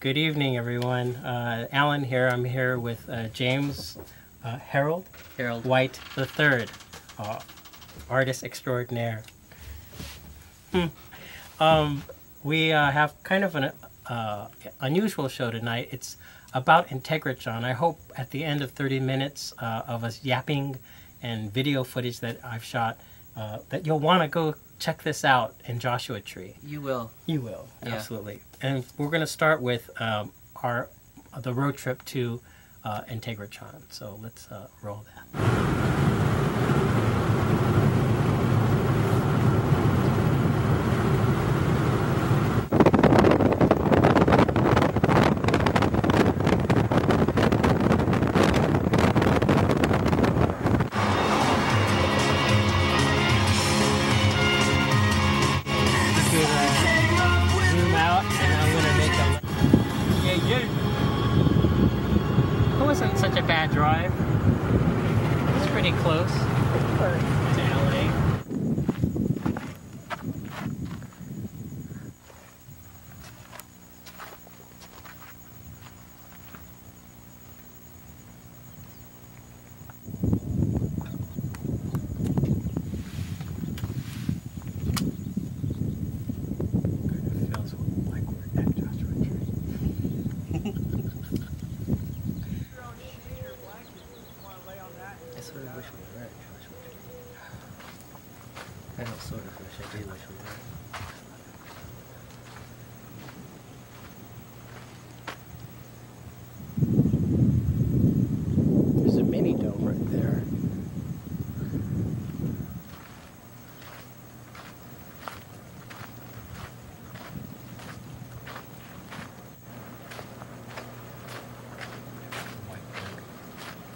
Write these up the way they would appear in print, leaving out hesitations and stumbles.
Good evening, everyone. Alan here. I'm here with James Harold White III, artist extraordinaire. We have kind of an unusual show tonight. It's about Integratron. I hope at the end of 30 minutes of us yapping and video footage that I've shot that you'll want to go check this out in Joshua Tree. You will. You will, yeah. Absolutely. And we're going to start with the road trip to Integratron. So let's roll that. Close to LA. Feels like we're at Joshua Tree. I sort of wish we were at Joshua Tree. I don't sort of wish, I do wish we were. There's a mini dome right there.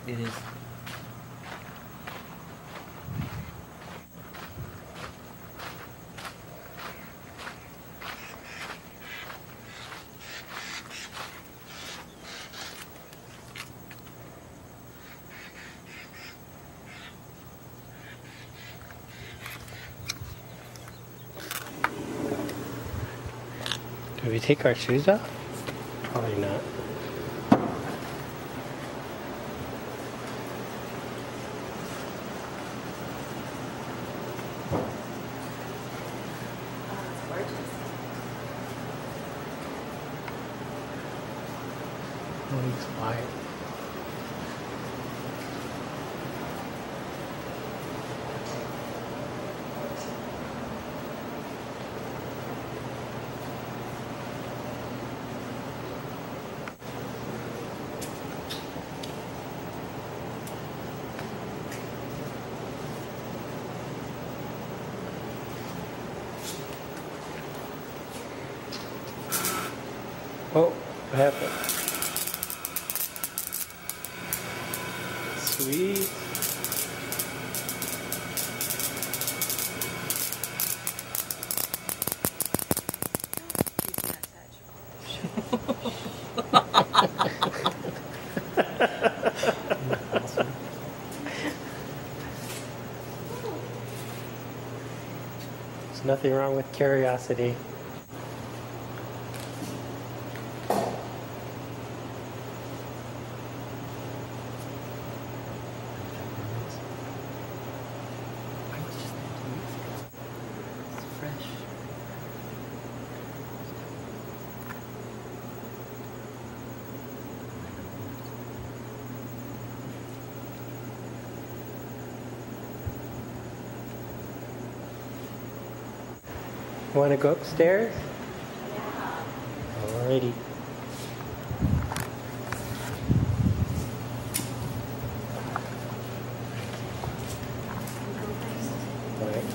It is. Do we take our shoes off? Probably not. Oh, he's quiet. Oh, what happened? Sweet. There's nothing wrong with curiosity. You want to go upstairs? Yeah. Alrighty. Alright.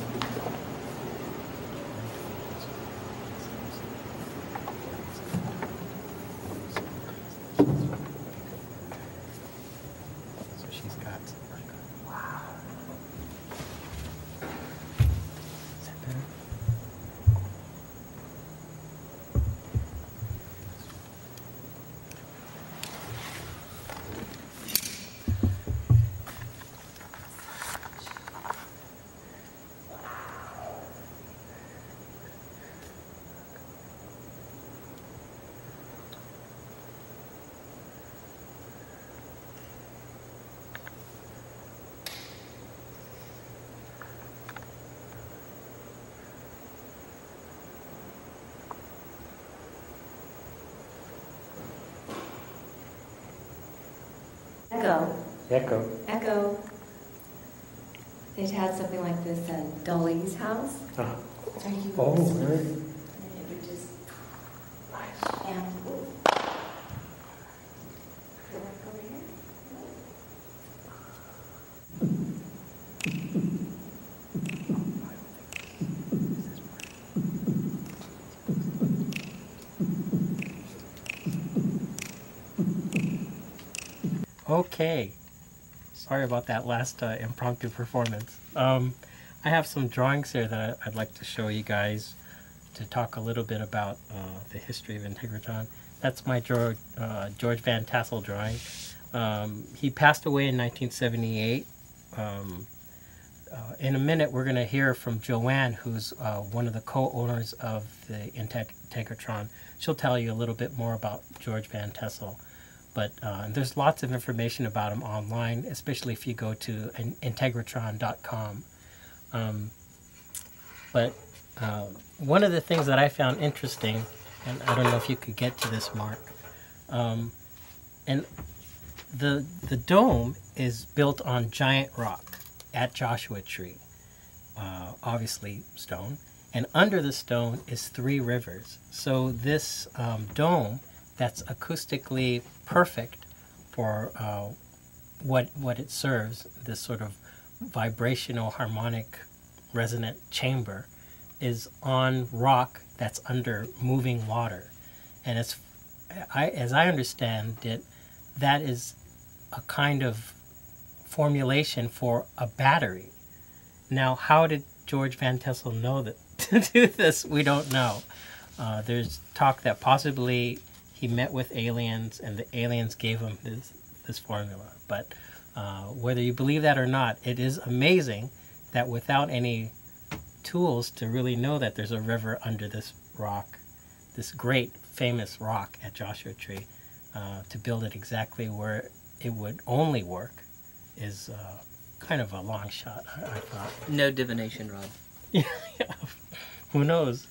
So she's got. Wow. Is that better? Echo. Echo. Echo. It had something like this at Dolly's house. Oh, So you oh would really? and it would just, Nice. yeah. Could I go over here? Okay. Sorry about that last impromptu performance. I have some drawings here that I'd like to show you guys to talk a little bit about the history of Integratron. That's my George Van Tassel drawing. He passed away in 1978. In a minute, we're going to hear from Joanne, who's one of the co-owners of the Integratron. She'll tell you a little bit more about George Van Tassel. But there's lots of information about him online, especially if you go to Integratron.com. But one of the things that I found interesting, and I don't know if you could get to this, Mark, and the dome is built on giant rock at Joshua Tree, obviously stone, and under the stone is 3 rivers. So this dome that's acoustically perfect for what it serves, this sort of vibrational harmonic resonant chamber, is on rock that's under moving water. And as I understand it, that is a kind of formulation for a battery. Now, how did George Van Tassel know that to do this? We don't know. There's talk that possibly he met with aliens and the aliens gave him this formula. But whether you believe that or not, it is amazing that without any tools to really know that there's a river under this rock, this great famous rock at Joshua Tree, to build it exactly where it would only work is kind of a long shot, I thought. No divination, Rob. Yeah, who knows?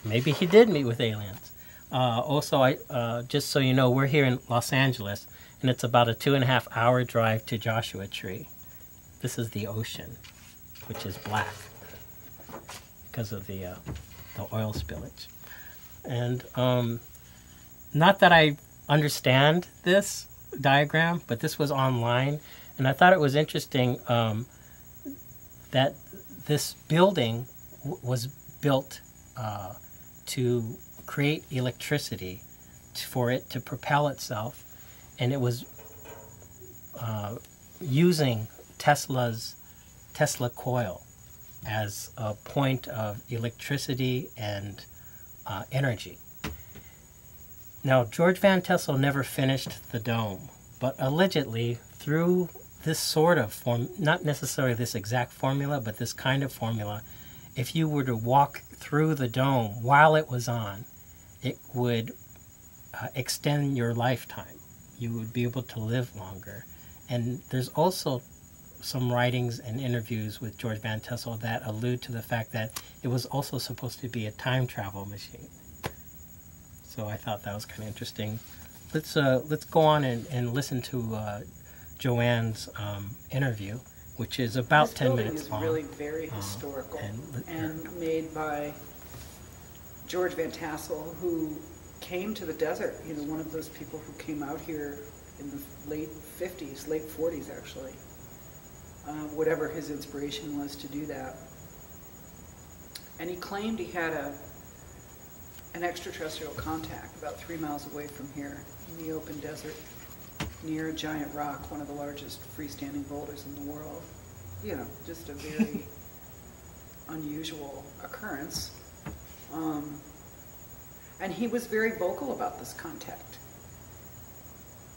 Maybe he did meet with aliens. Also, just so you know, we're here in Los Angeles, and it's about a 2.5-hour drive to Joshua Tree. This is the ocean, which is black because of the oil spillage. And not that I understand this diagram, but this was online, and I thought it was interesting that this building was built to create electricity for it to propel itself, and it was using Tesla coil as a point of electricity and energy. Now, George Van Tassel never finished the dome, but allegedly through this sort of form, not necessarily this exact formula, but this kind of formula, if you were to walk through the dome while it was on, it would extend your lifetime. You would be able to live longer. And there's also some writings and interviews with George Van Tassel that allude to the fact that it was also supposed to be a time travel machine. So I thought that was kind of interesting. Let's go on and listen to Joanne's interview, which is about 10 minutes long. This building is really very historical and made by George Van Tassel, who came to the desert. You know, one of those people who came out here in the late 50s, late 40s actually. Whatever his inspiration was to do that. And he claimed he had an extraterrestrial contact about 3 miles away from here in the open desert near a giant rock, one of the largest freestanding boulders in the world. You know, just a very unusual occurrence. And he was very vocal about this contact.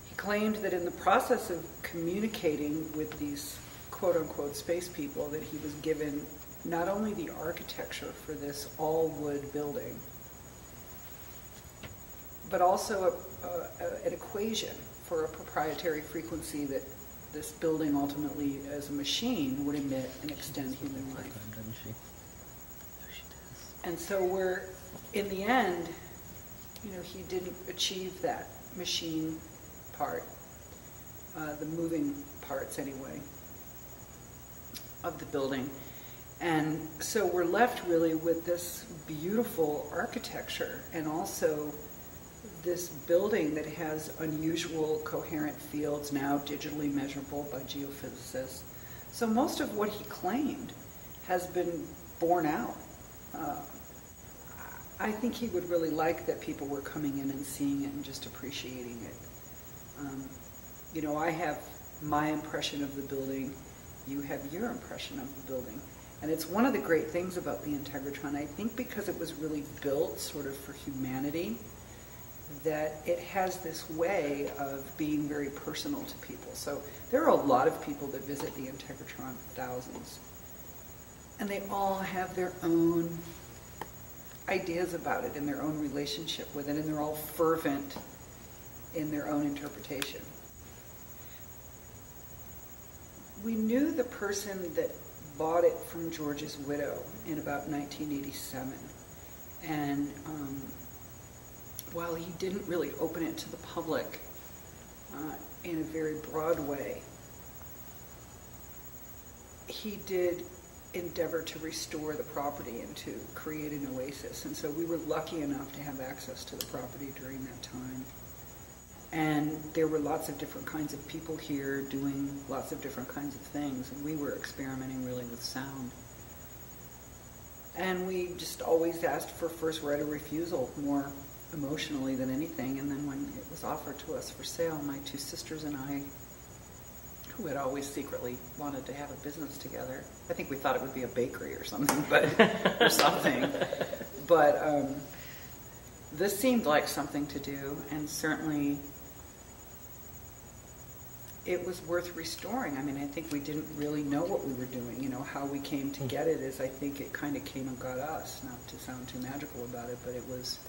He claimed that in the process of communicating with these quote-unquote space people that he was given not only the architecture for this all-wood building, but also an equation for a proprietary frequency that this building ultimately, as a machine, would emit and extend human life. And so we're, in the end, you know, he didn't achieve that machine part. the moving parts anyway, of the building. And so we're left really with this beautiful architecture and also this building that has unusual coherent fields now digitally measurable by geophysicists. So most of what he claimed has been borne out. I think he would really like that people were coming in and seeing it and just appreciating it. You know, I have my impression of the building, you have your impression of the building. And it's one of the great things about the Integratron, I think because it was really built sort of for humanity, that it has this way of being very personal to people. So there are a lot of people that visit the Integratron, thousands, and they all have their own ideas about it and their own relationship with it, and they're all fervent in their own interpretation. We knew the person that bought it from George's widow in about 1987, and while he didn't really open it to the public in a very broad way, he did endeavor to restore the property and to create an oasis. And so we were lucky enough to have access to the property during that time. And there were lots of different kinds of people here doing lots of different kinds of things. And we were experimenting really with sound. And we just always asked for first right of refusal, more emotionally than anything. And then when it was offered to us for sale, my two sisters and I, who had always secretly wanted to have a business together. I think we thought it would be a bakery or something, but or something. But this seemed like something to do, and certainly it was worth restoring. I mean, I think we didn't really know what we were doing. You know, how we came to get it is, I think it kind of came and got us, not to sound too magical about it, but it was,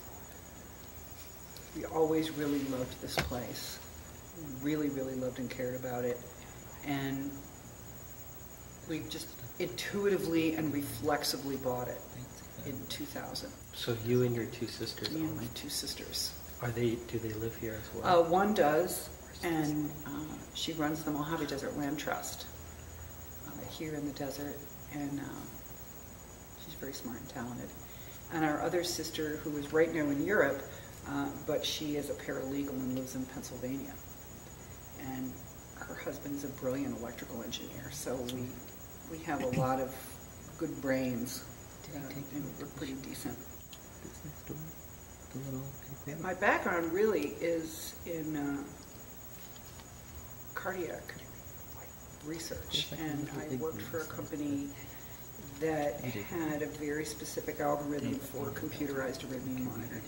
we always really loved this place. Really, really loved and cared about it. And we just intuitively and reflexively bought it in 2000. So you and your two sisters Me own and my it? two sisters. Do they live here as well? One does, and she runs the Mojave Desert Land Trust here in the desert, and she's very smart and talented. And our other sister, who is right now in Europe, but she is a paralegal and lives in Pennsylvania. And her husband is a brilliant electrical engineer, so we have a lot of good brains, and we're pretty decent. My background really is in cardiac research, and I worked for a company that had a very specific algorithm for computerized arrhythmia monitoring.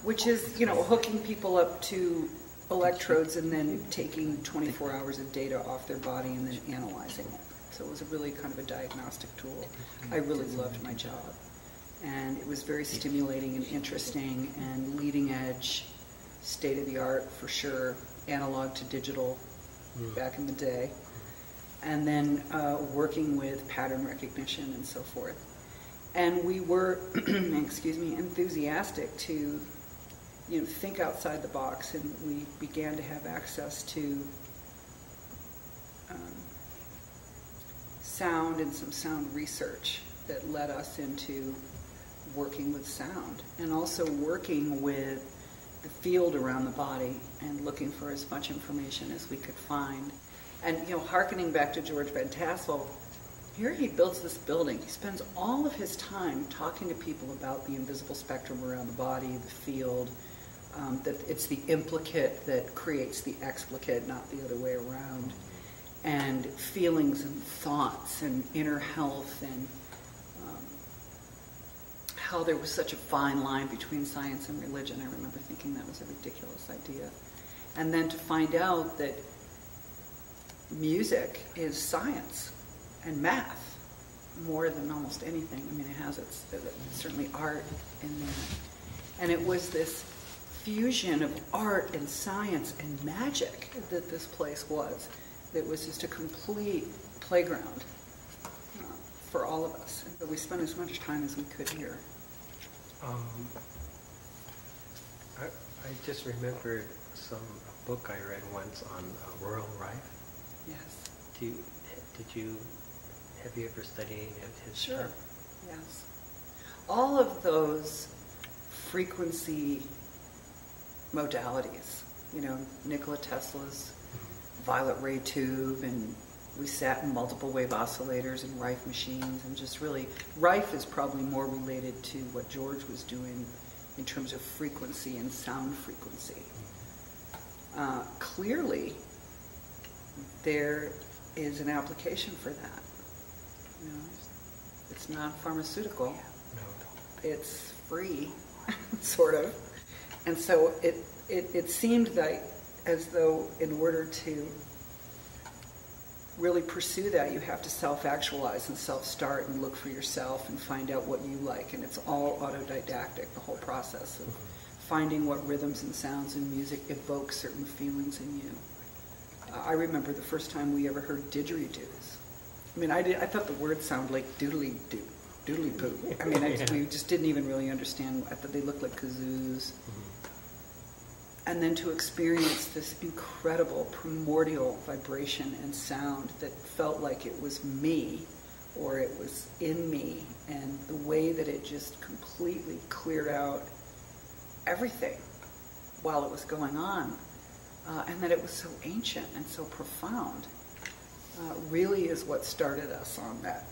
Which is, you know, hooking people up to electrodes and then taking 24 hours of data off their body and then analyzing it. So it was a really kind of a diagnostic tool. I really loved my job. And it was very stimulating and interesting and leading edge, state of the art for sure, analog to digital back in the day. And then working with pattern recognition and so forth. And we were, excuse me, enthusiastic to, you know, think outside the box, and we began to have access to sound and some sound research that led us into working with sound, and also working with the field around the body and looking for as much information as we could find. And, you know, hearkening back to George Van Tassel, here he builds this building. He spends all of his time talking to people about the invisible spectrum around the body, the field, that it's the implicate that creates the explicate, not the other way around, and feelings and thoughts and inner health, and how there was such a fine line between science and religion. I remember thinking that was a ridiculous idea. And then to find out that music is science and math more than almost anything. I mean, it has its certainly art in there. And it was this fusion of art and science and magic that this place was. That was just a complete playground for all of us. But we spent as much time as we could here. I just remembered some book I read once on Rural Rife. Yes. Have you ever studied any of his Sure. stuff? Yes. All of those frequency modalities, you know, Nikola Tesla's violet ray tube, and we sat in multiple wave oscillators and Rife machines, and just really, Rife is probably more related to what George was doing in terms of frequency and sound frequency. Clearly, there is an application for that. You know, it's not pharmaceutical. No. It's free, sort of. And so it seemed like as though in order to really pursue that, you have to self-actualize and self-start and look for yourself and find out what you like. And it's all autodidactic, the whole process of finding what rhythms and sounds and music evoke certain feelings in you. I remember the first time we ever heard didgeridoos. I mean, I thought the word sounded like doodly-doo, doodly-poo. I mean, we just didn't even really understand. I thought they looked like kazoos. And then to experience this incredible primordial vibration and sound that felt like it was me, or it was in me, and the way that it just completely cleared out everything while it was going on, and that it was so ancient and so profound, really is what started us on that,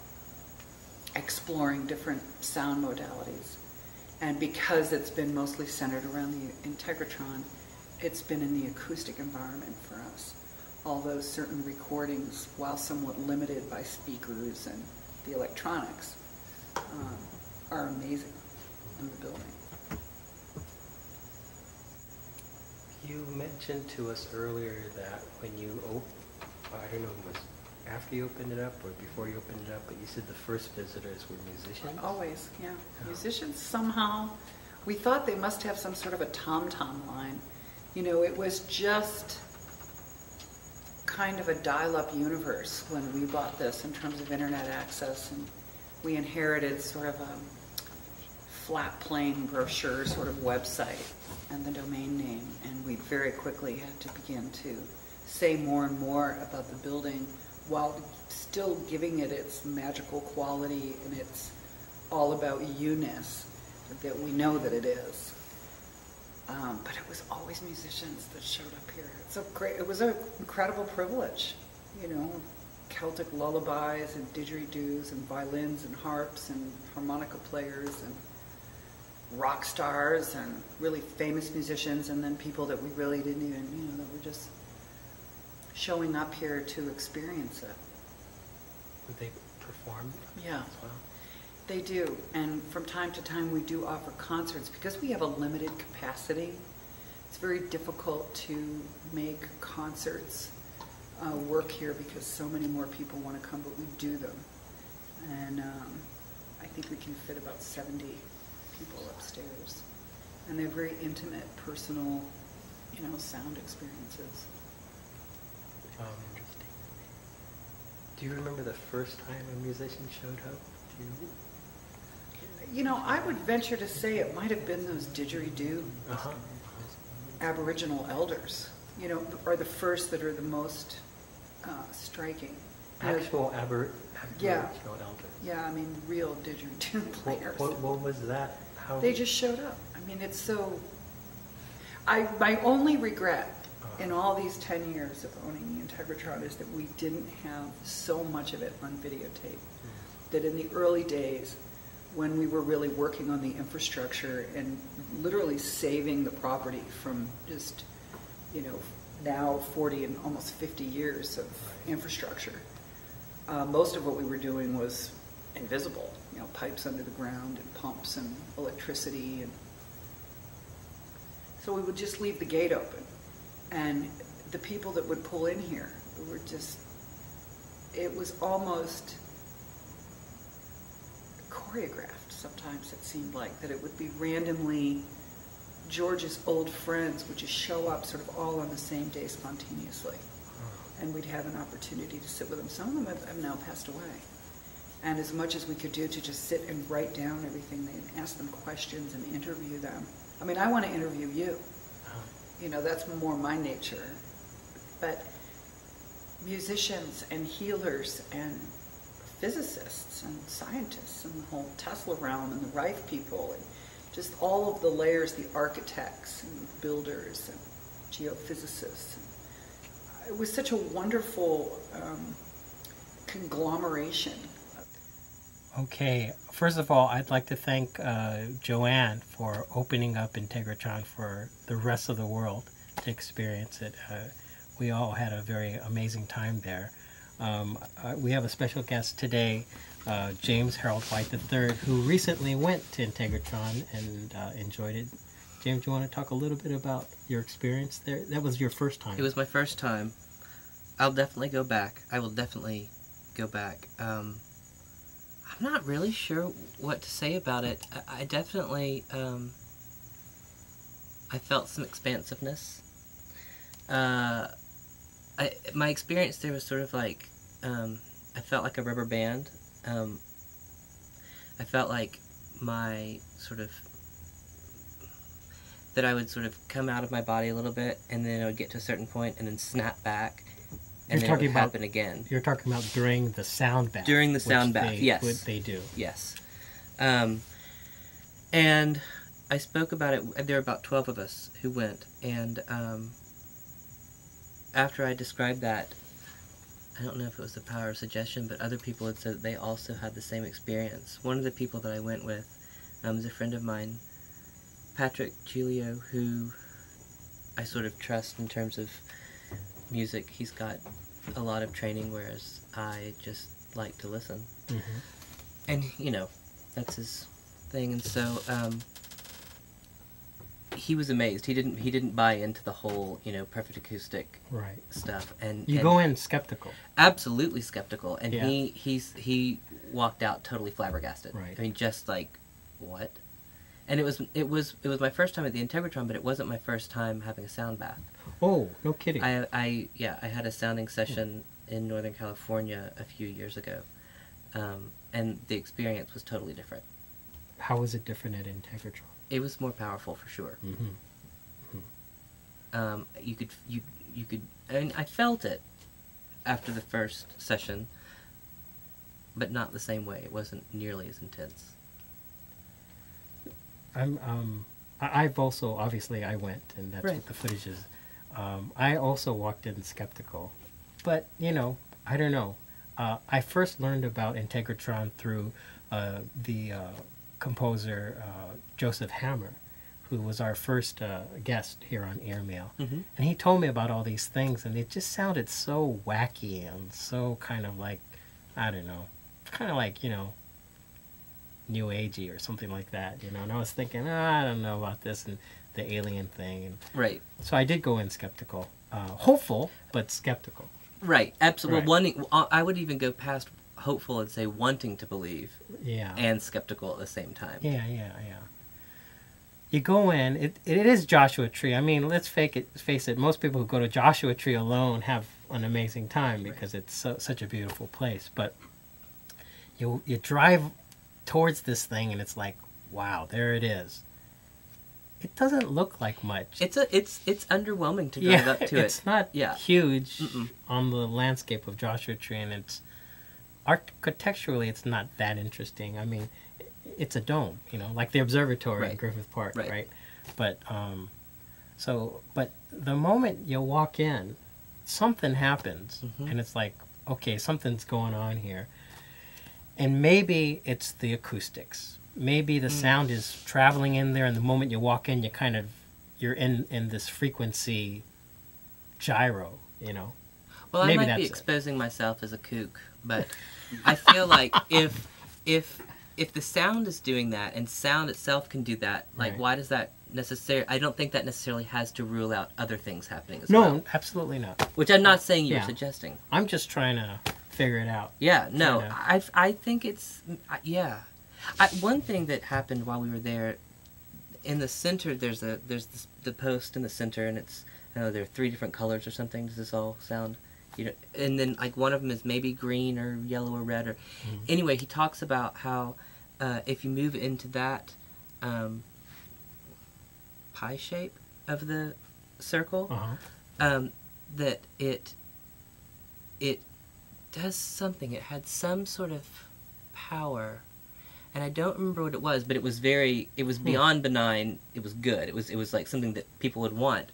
exploring different sound modalities. And because it's been mostly centered around the Integratron, it's been in the acoustic environment for us. Although certain recordings, while somewhat limited by speakers and the electronics, are amazing in the building. You mentioned to us earlier that when you I don't know if it was after you opened it up or before you opened it up, but you said the first visitors were musicians? Always, yeah. Oh. Musicians somehow, we thought they must have some sort of a tom-tom line. You know, it was just kind of a dial-up universe when we bought this in terms of internet access, and we inherited sort of a flat plain brochure sort of website and the domain name, and we very quickly had to begin to say more and more about the building while still giving it its magical quality and its all about you-ness that we know that it is. But it was always musicians that showed up here. It was an incredible privilege, you know, Celtic lullabies and didgeridoos and violins and harps and harmonica players and rock stars and really famous musicians, and then people that we really didn't even, you know, that were just showing up here to experience it. Would they perform? Yeah. As well? They do, and from time to time we do offer concerts. Because we have a limited capacity, it's very difficult to make concerts work here because so many more people want to come, but we do them. And I think we can fit about 70 people upstairs. And they're very intimate, personal, you know, sound experiences. Do you remember the first time a musician showed up? Do you? You know, I would venture to say it might have been those didgeridoo Aboriginal elders, you know, are the first that are the most striking. Actual Aboriginal elders? Yeah, I mean, real didgeridoo players. What was that? How? They just showed up. I mean, it's so... My only regret in all these 10 years of owning the Integratron is that we didn't have so much of it on videotape. That in the early days, when we were really working on the infrastructure and literally saving the property from just, you know, now 40 and almost 50 years of infrastructure, most of what we were doing was invisible, you know, pipes under the ground and pumps and electricity. And so we would just leave the gate open. And the people that would pull in here were just, it was almost choreographed. Sometimes it seemed like that it would be randomly George's old friends would just show up sort of all on the same day spontaneously. And we'd have an opportunity to sit with them. Some of them have now passed away. And as much as we could do to just sit and write down everything, and ask them questions and interview them. I mean, I want to interview you. You know, that's more my nature. But musicians and healers and physicists and scientists and the whole Tesla realm and the Rife people and just all of the layers, the architects and builders and geophysicists. It was such a wonderful conglomeration. Okay, first of all, I'd like to thank Joanne for opening up Integratron for the rest of the world to experience it. We all had a very amazing time there. We have a special guest today, James Harold White III, who recently went to Integratron and enjoyed it. James, do you want to talk a little bit about your experience there? That was your first time. It was my first time. I'll definitely go back. I will definitely go back. I'm not really sure what to say about it. I definitely, I felt some expansiveness. My experience there was sort of like, I felt like a rubber band. I felt like my sort of, that I would sort of come out of my body a little bit, and then I would get to a certain point and then snap back, and then it would happen again. You're talking about during the sound bath. During the sound bath, yes. What they do. Yes. And I spoke about it, there were about 12 of us who went, and after I described that, I don't know if it was the power of suggestion, but other people had said that they also had the same experience. One of the people that I went with is a friend of mine, Patrick Giulio, who I sort of trust in terms of music. He's got a lot of training, whereas I just like to listen. Mm-hmm. And, you know, that's his thing. And so he was amazed. He didn't buy into the whole, you know, perfect acoustic stuff. And you go in skeptical. Absolutely skeptical. And yeah. he walked out totally flabbergasted. Right. I mean, just like, what? And it was my first time at the Integratron, but it wasn't my first time having a sound bath. Oh, no kidding. I had a sounding session in Northern California a few years ago, and the experience was totally different. How was it different at Integratron? It was more powerful for sure. Mm-hmm. Mm-hmm. You could, and I felt it after the first session, but not the same way. It wasn't nearly as intense. I've also, obviously I went, and that's what the footage is. I also walked in skeptical, but, you know, I don't know. I first learned about Integratron through the composer Joseph Hammer, who was our first guest here on Airmail. Mm-hmm. And he told me about all these things, and it just sounded so wacky and so kind of like, I don't know, kind of like, you know, New Agey or something like that, you know. And I was thinking, I don't know about this and the alien thing. And right. So I did go in skeptical, hopeful, but skeptical. Right, absolutely. Right. Wanting, I would even go past hopeful and say wanting to believe. Yeah. And skeptical at the same time. Yeah. You go in, it is Joshua Tree. I mean, let's face it, most people who go to Joshua Tree alone have an amazing time because it's such a beautiful place. But you drive towards this thing and it's like, wow, there it is. It doesn't look like much. It's underwhelming to drive up to it. It's not huge on the landscape of Joshua Tree, and it's architecturally it's not that interesting. I mean, it's a dome, you know, like the observatory in Griffith Park, right? But but the moment you walk in, something happens, and it's like, okay, something's going on here. And maybe it's the acoustics. Maybe the sound is traveling in there, and the moment you walk in, you're in this frequency gyro, you know. Well, maybe I might be exposing myself as a kook, but I feel like if the sound is doing that, and sound itself can do that, like why does that necessarily? I don't think that necessarily has to rule out other things happening as well. No, absolutely not. Which I'm not saying you're suggesting. I'm just trying to figure it out. Yeah, no, I think it's, one thing that happened while we were there, in the center, there's the post in the center, and it's, I don't know, there are 3 different colors or something. Does this all sound, you know? And then like one of them is maybe green or yellow or red, or anyway, he talks about how if you move into that pie shape of the circle, that it does something. It had some sort of power, and I don't remember what it was, but it was beyond benign. It was good. It was like something that people would want.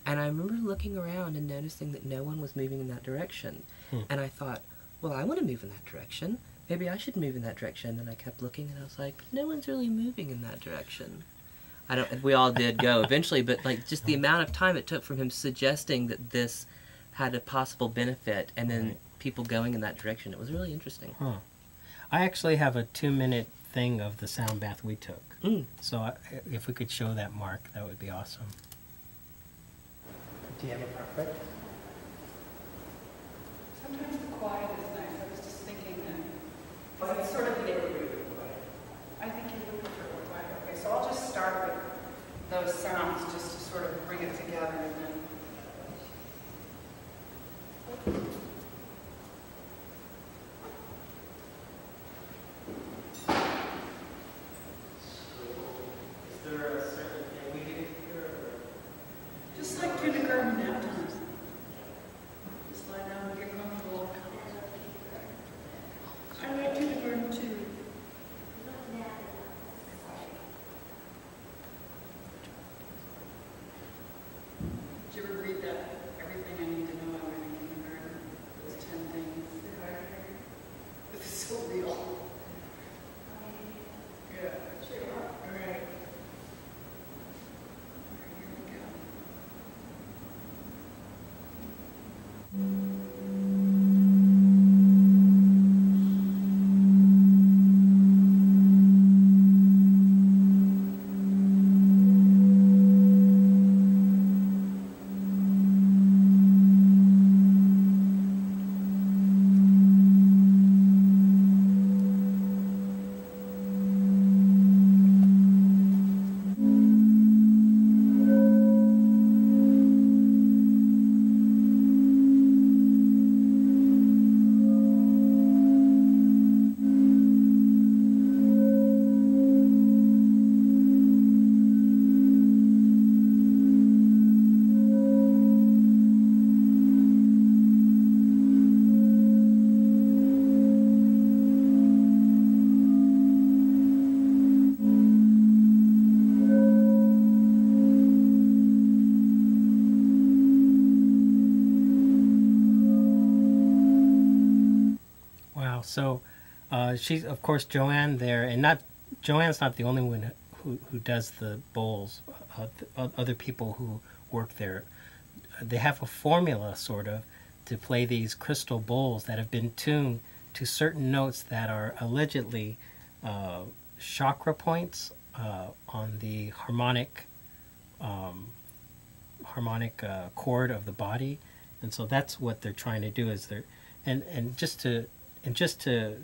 And I remember looking around and noticing that no one was moving in that direction. And I thought, well, I want to move in that direction. Maybe I should move in that direction. And I kept looking, and I was like, no one's really moving in that direction. We all did go eventually, but like just the amount of time it took from him suggesting that this had a possible benefit, and then people going in that direction, it was really interesting. I actually have a 2-minute thing of the sound bath we took. So if we could show that, Mark, that would be awesome. Do you have a preference? Sometimes the quiet is nice. I was just thinking that. But it's sort of neighborhood quiet. I think you would prefer the quiet. Okay, so I'll just start with those sounds just to sort of bring it together and then. Is there a certain thing we can hear? Just like kindergarten nap times. Just lie down and get comfortable. I like kindergarten too. Did you ever read that? Everything I need to know I learned in kindergarten. Those 10 things. This is so real. Yeah. Sure. All right. Here we go. So she's, of course, Joanne there, and Joanne's not the only one who does the bowls. Other people who work there, they have a formula, sort of, to play these crystal bowls that have been tuned to certain notes that are allegedly chakra points on the harmonic chord of the body, and so that's what they're trying to do. Is they're and just to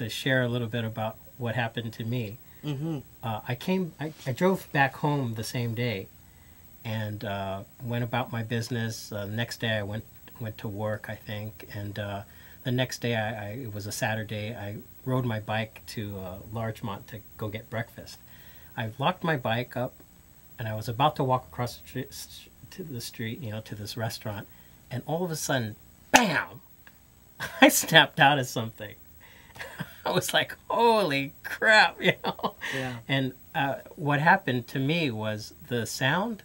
share a little bit about what happened to me. I drove back home the same day, and went about my business. Next day I went to work, I think, and the next day it was a Saturday. I rode my bike to Larchmont to go get breakfast. I locked my bike up, and I was about to walk across the street, to this restaurant, and all of a sudden, bam! I snapped out of something. I was like, holy crap, Yeah. And what happened to me was the sound,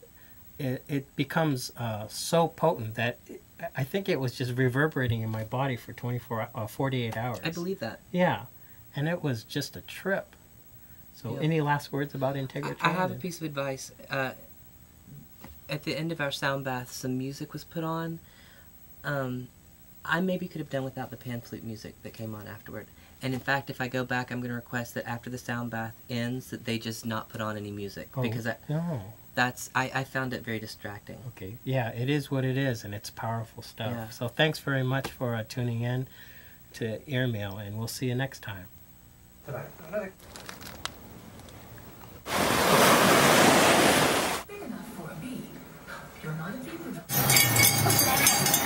it becomes so potent that I think it was just reverberating in my body for 48 hours. I believe that. Yeah. And it was just a trip. So any last words about Integratron? I have a piece of advice. At the end of our sound bath, some music was put on. I maybe could have done without the pan flute music that came on afterward. And in fact, if I go back, I'm going to request that after the sound bath ends, that they just not put on any music. Because I found it very distracting. Okay. Yeah, it is what it is, and it's powerful stuff. Yeah. So thanks very much for tuning in to Earmail, and we'll see you next time. Big enough for a bee. You're not a bee.